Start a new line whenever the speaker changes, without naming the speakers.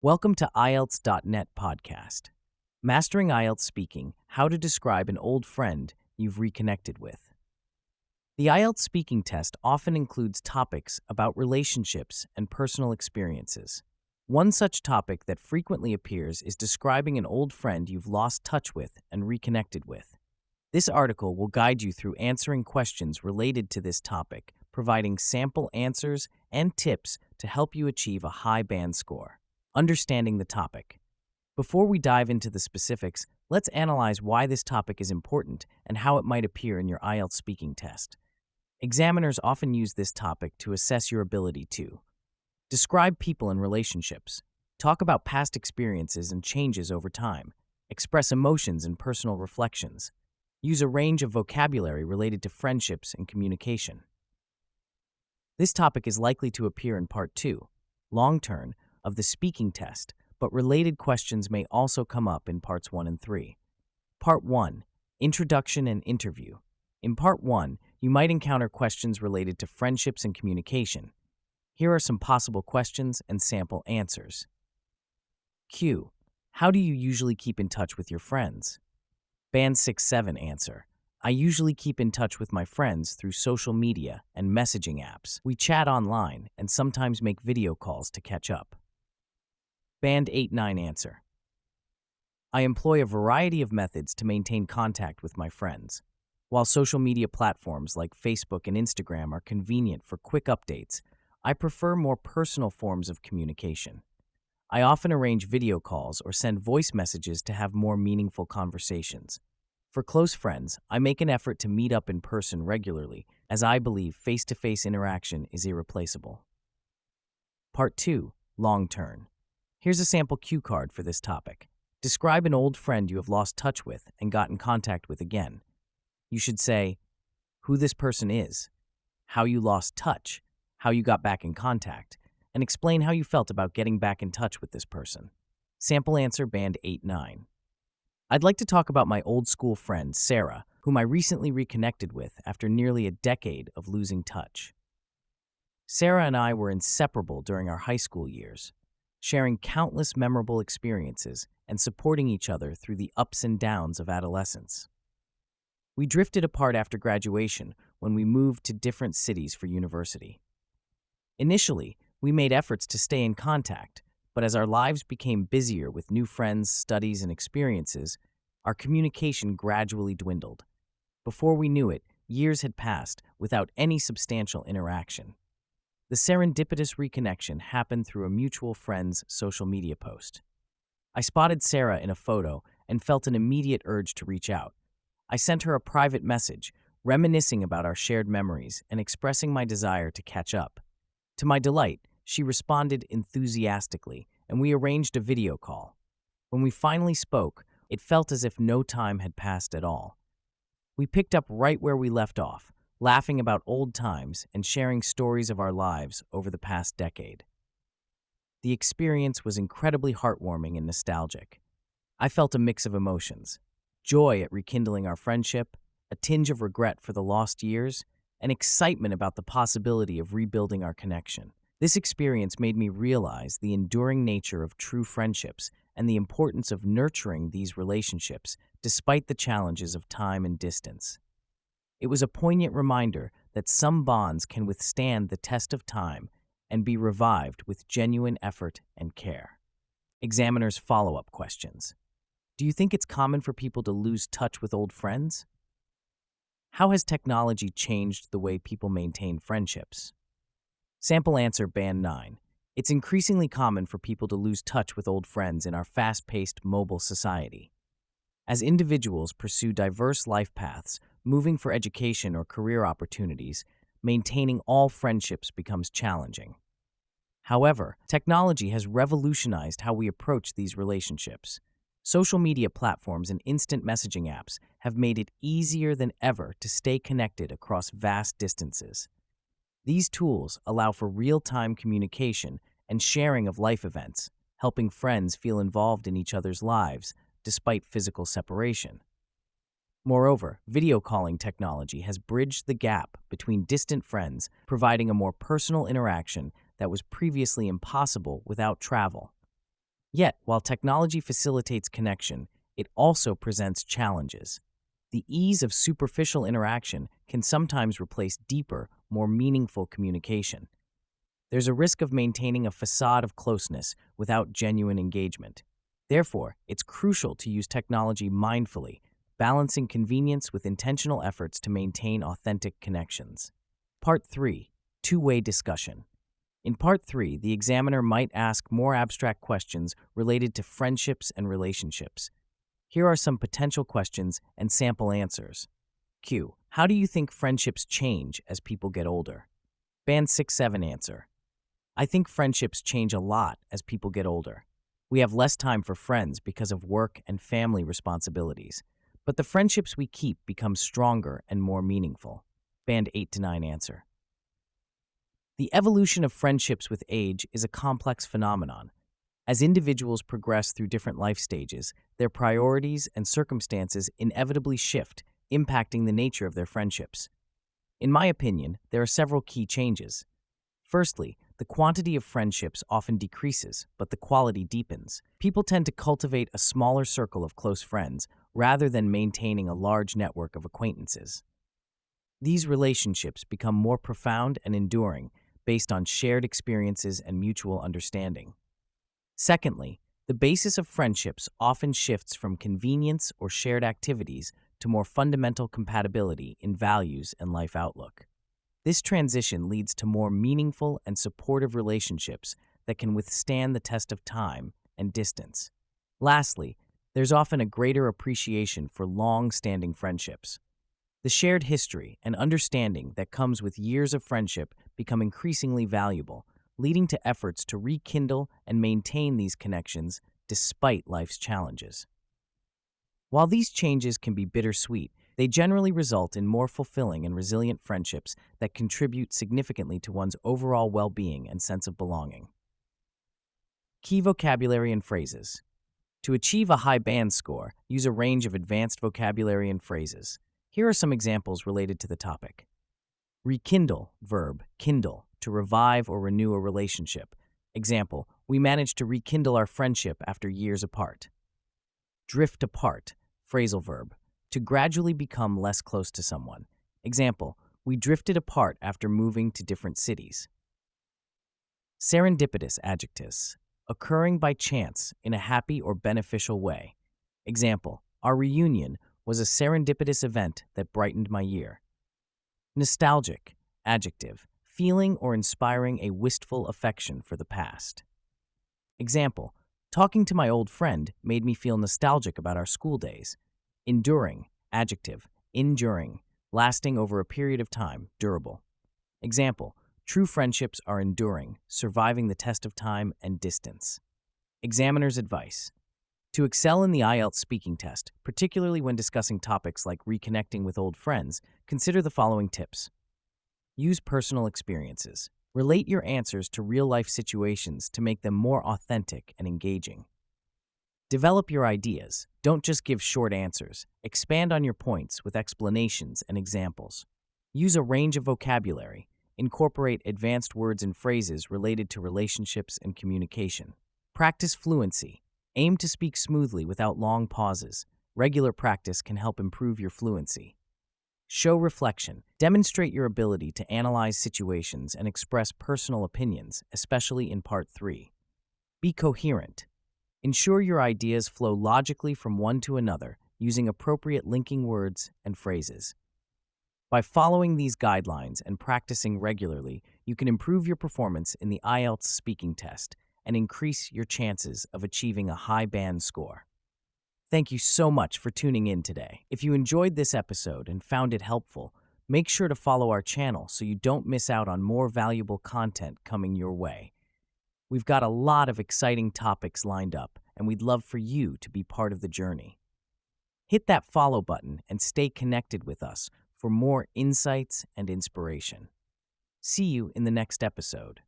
Welcome to IELTS.net podcast. Mastering IELTS Speaking, How to Describe an Old Friend You've Reconnected With. The IELTS speaking test often includes topics about relationships and personal experiences. One such topic that frequently appears is describing an old friend you've lost touch with and reconnected with. This article will guide you through answering questions related to this topic, providing sample answers and tips to help you achieve a high band score. Understanding the topic. Before we dive into the specifics, let's analyze why this topic is important and how it might appear in your IELTS speaking test. Examiners often use this topic to assess your ability to describe people and relationships, talk about past experiences and changes over time, express emotions and personal reflections, use a range of vocabulary related to friendships and communication. This topic is likely to appear in Part 2, long term, of the speaking test, but related questions may also come up in Parts 1 and 3. Part 1, Introduction and Interview. In Part 1, you might encounter questions related to friendships and communication. Here are some possible questions and sample answers. Q. How do you usually keep in touch with your friends? Band 6-7 answer. I usually keep in touch with my friends through social media and messaging apps. We chat online and sometimes make video calls to catch up. Band 8-9 answer. I employ a variety of methods to maintain contact with my friends. While social media platforms like Facebook and Instagram are convenient for quick updates, I prefer more personal forms of communication. I often arrange video calls or send voice messages to have more meaningful conversations. For close friends, I make an effort to meet up in person regularly, as I believe face-to-face interaction is irreplaceable. Part 2, Long Term. Here's a sample cue card for this topic. Describe an old friend you have lost touch with and got in contact with again. You should say who this person is, how you lost touch, how you got back in contact, and explain how you felt about getting back in touch with this person. Sample answer Band 8-9. I'd like to talk about my old school friend, Sarah, whom I recently reconnected with after nearly a decade of losing touch. Sarah and I were inseparable during our high school years, sharing countless memorable experiences and supporting each other through the ups and downs of adolescence. We drifted apart after graduation when we moved to different cities for university. Initially, we made efforts to stay in contact, but as our lives became busier with new friends, studies, and experiences, our communication gradually dwindled. Before we knew it, years had passed without any substantial interaction. The serendipitous reconnection happened through a mutual friend's social media post. I spotted Sarah in a photo and felt an immediate urge to reach out. I sent her a private message, reminiscing about our shared memories and expressing my desire to catch up. To my delight, she responded enthusiastically, and we arranged a video call. When we finally spoke, it felt as if no time had passed at all. We picked up right where we left off, laughing about old times and sharing stories of our lives over the past decade. The experience was incredibly heartwarming and nostalgic. I felt a mix of emotions: joy at rekindling our friendship, a tinge of regret for the lost years, and excitement about the possibility of rebuilding our connection. This experience made me realize the enduring nature of true friendships and the importance of nurturing these relationships despite the challenges of time and distance. It was a poignant reminder that some bonds can withstand the test of time and be revived with genuine effort and care. Examiner's follow-up questions. Do you think it's common for people to lose touch with old friends? How has technology changed the way people maintain friendships? Sample answer Band 9. It's increasingly common for people to lose touch with old friends in our fast-paced mobile society. As individuals pursue diverse life paths, moving for education or career opportunities, maintaining all friendships becomes challenging. However, technology has revolutionized how we approach these relationships. Social media platforms and instant messaging apps have made it easier than ever to stay connected across vast distances. These tools allow for real-time communication and sharing of life events, helping friends feel involved in each other's lives despite physical separation. Moreover, video calling technology has bridged the gap between distant friends, providing a more personal interaction that was previously impossible without travel. Yet, while technology facilitates connection, it also presents challenges. The ease of superficial interaction can sometimes replace deeper, more meaningful communication. There's a risk of maintaining a facade of closeness without genuine engagement. Therefore, it's crucial to use technology mindfully, balancing convenience with intentional efforts to maintain authentic connections. Part 3. Two-way discussion. In Part 3, the examiner might ask more abstract questions related to friendships and relationships. Here are some potential questions and sample answers. Q. How do you think friendships change as people get older? Band 6-7 answer. I think friendships change a lot as people get older. We have less time for friends because of work and family responsibilities, but the friendships we keep become stronger and more meaningful. Band 8-9 answer. The evolution of friendships with age is a complex phenomenon. As individuals progress through different life stages, their priorities and circumstances inevitably shift, impacting the nature of their friendships. In my opinion, there are several key changes. Firstly, the quantity of friendships often decreases, but the quality deepens. People tend to cultivate a smaller circle of close friends rather than maintaining a large network of acquaintances. These relationships become more profound and enduring based on shared experiences and mutual understanding. Secondly, the basis of friendships often shifts from convenience or shared activities to more fundamental compatibility in values and life outlook. This transition leads to more meaningful and supportive relationships that can withstand the test of time and distance. Lastly, there's often a greater appreciation for long-standing friendships. The shared history and understanding that comes with years of friendship become increasingly valuable, leading to efforts to rekindle and maintain these connections despite life's challenges. While these changes can be bittersweet, they generally result in more fulfilling and resilient friendships that contribute significantly to one's overall well-being and sense of belonging. Key vocabulary and phrases. To achieve a high band score, use a range of advanced vocabulary and phrases. Here are some examples related to the topic. Rekindle, verb, kindle, to revive or renew a relationship. Example, we managed to rekindle our friendship after years apart. Drift apart, phrasal verb, to gradually become less close to someone. Example, we drifted apart after moving to different cities. Serendipitous adjectives, occurring by chance in a happy or beneficial way. Example, our reunion was a serendipitous event that brightened my year. Nostalgic, adjective, feeling or inspiring a wistful affection for the past. Example, talking to my old friend made me feel nostalgic about our school days. Enduring, adjective, enduring, lasting over a period of time, durable. Example, true friendships are enduring, surviving the test of time and distance. Examiner's advice. To excel in the IELTS speaking test, particularly when discussing topics like reconnecting with old friends, consider the following tips. Use personal experiences. Relate your answers to real-life situations to make them more authentic and engaging. Develop your ideas. Don't just give short answers. Expand on your points with explanations and examples. Use a range of vocabulary. Incorporate advanced words and phrases related to relationships and communication. Practice fluency. Aim to speak smoothly without long pauses. Regular practice can help improve your fluency. Show reflection. Demonstrate your ability to analyze situations and express personal opinions, especially in Part 3. Be coherent. Ensure your ideas flow logically from one to another, using appropriate linking words and phrases. By following these guidelines and practicing regularly, you can improve your performance in the IELTS speaking test and increase your chances of achieving a high band score. Thank you so much for tuning in today. If you enjoyed this episode and found it helpful, make sure to follow our channel so you don't miss out on more valuable content coming your way. We've got a lot of exciting topics lined up, and we'd love for you to be part of the journey. Hit that follow button and stay connected with us for more insights and inspiration. See you in the next episode.